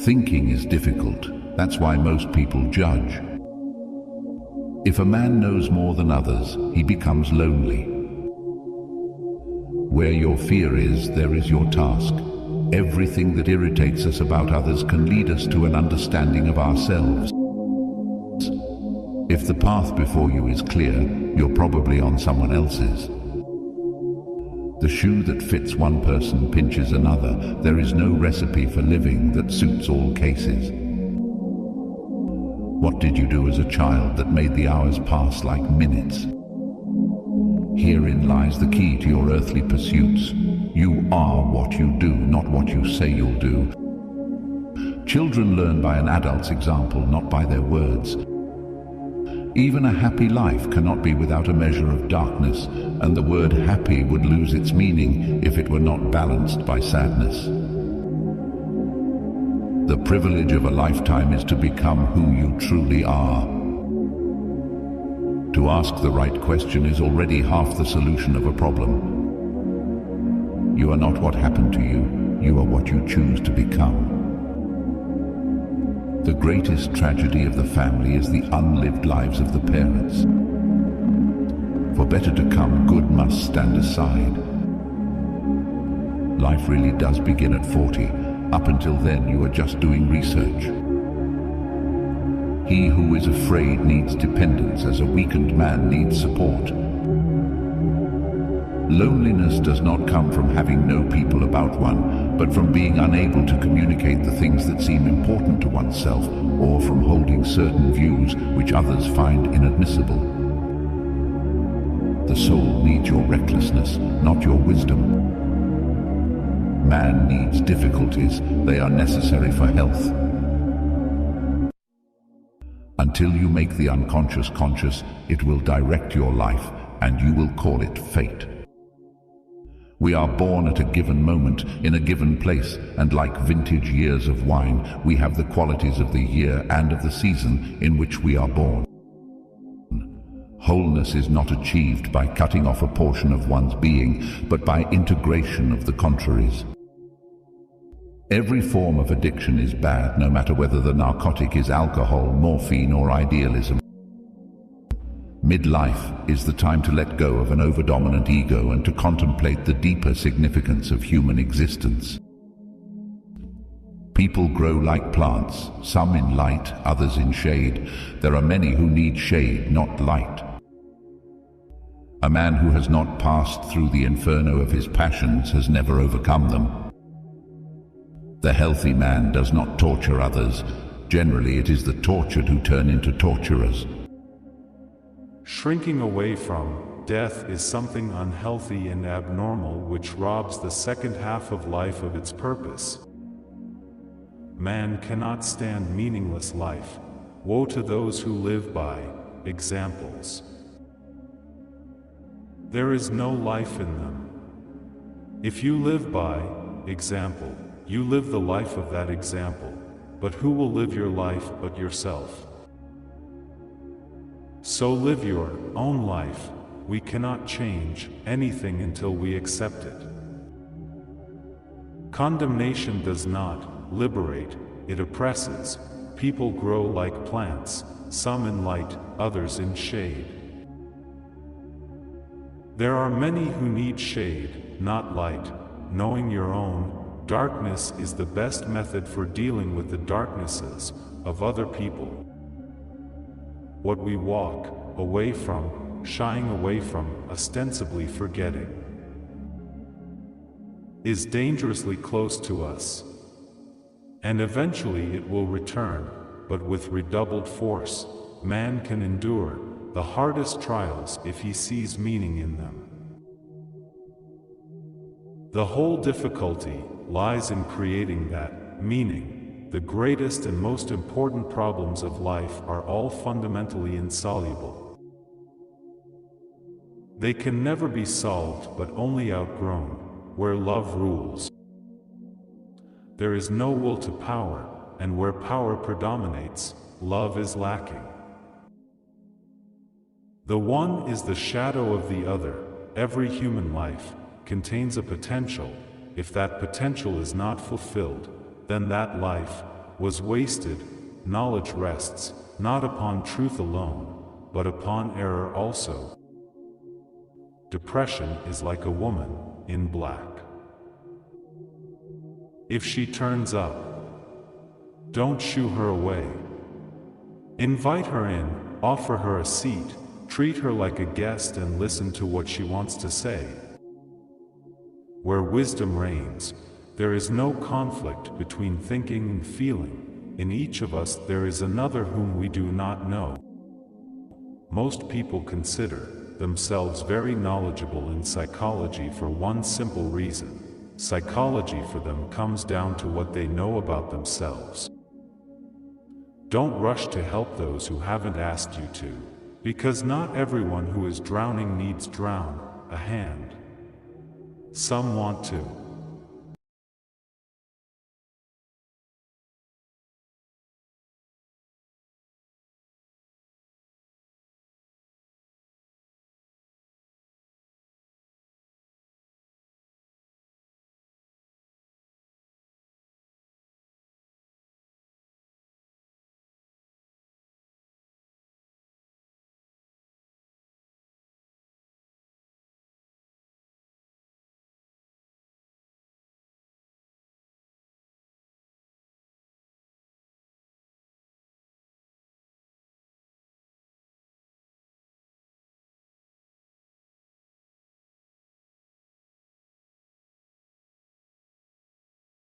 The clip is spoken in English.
Thinking is difficult. That's why most people judge. If a man knows more than others, he becomes lonely. Where your fear is, there is your task. Everything that irritates us about others can lead us to an understanding of ourselves. If the path before you is clear, you're probably on someone else's. The shoe that fits one person pinches another. There is no recipe for living that suits all cases. What did you do as a child that made the hours pass like minutes? Herein lies the key to your earthly pursuits. You are what you do, not what you say you'll do. Children learn by an adult's example, not by their words. Even a happy life cannot be without a measure of darkness, and the word happy would lose its meaning if it were not balanced by sadness. The privilege of a lifetime is to become who you truly are. To ask the right question is already half the solution of a problem. You are not what happened to you, you are what you choose to become. The greatest tragedy of the family is the unlived lives of the parents. For better to come, good must stand aside. Life really does begin at 40. Up until then, you are just doing research. He who is afraid needs dependence, as a weakened man needs support. Loneliness does not come from having no people about one, but from being unable to communicate the things that seem important to oneself, or from holding certain views which others find inadmissible. The soul needs your recklessness, not your wisdom. Man needs difficulties. They are necessary for health. Until you make the unconscious conscious, it will direct your life, and you will call it fate. We are born at a given moment, in a given place, and like vintage years of wine, we have the qualities of the year and of the season in which we are born. Wholeness is not achieved by cutting off a portion of one's being, but by integration of the contraries. Every form of addiction is bad, no matter whether the narcotic is alcohol, morphine, or idealism. Midlife is the time to let go of an overdominant ego and to contemplate the deeper significance of human existence. People grow like plants, some in light, others in shade. There are many who need shade, not light. A man who has not passed through the inferno of his passions has never overcome them. The healthy man does not torture others. Generally, it is the tortured who turn into torturers. Shrinking away from death is something unhealthy and abnormal which robs the second half of life of its purpose. Man cannot stand meaningless life. Woe to those who live by examples. There is no life in them. If you live by example, you live the life of that example. But who will live your life but yourself? So live your own life. We cannot change anything until we accept it. Condemnation does not liberate, it oppresses. People grow like plants, some in light, others in shade. There are many who need shade, not light. Knowing your own darkness is the best method for dealing with the darknesses of other people. What we walk away from, shying away from, ostensibly forgetting, is dangerously close to us. And eventually it will return, but with redoubled force. Man can endure the hardest trials if he sees meaning in them. The whole difficulty lies in creating that meaning. The greatest and most important problems of life are all fundamentally insoluble. They can never be solved but only outgrown, where love rules. There is no will to power, and where power predominates, love is lacking. The one is the shadow of the other. Every human life contains a potential. If that potential is not fulfilled, then that life was wasted. Knowledge rests, not upon truth alone, but upon error also. Depression is like a woman in black. If she turns up, don't shoo her away. Invite her in, offer her a seat, treat her like a guest and listen to what she wants to say. Where wisdom reigns, there is no conflict between thinking and feeling. In each of us there is another whom we do not know. Most people consider themselves very knowledgeable in psychology for one simple reason. Psychology for them comes down to what they know about themselves. Don't rush to help those who haven't asked you to, because not everyone who is drowning needs a hand. Some want to.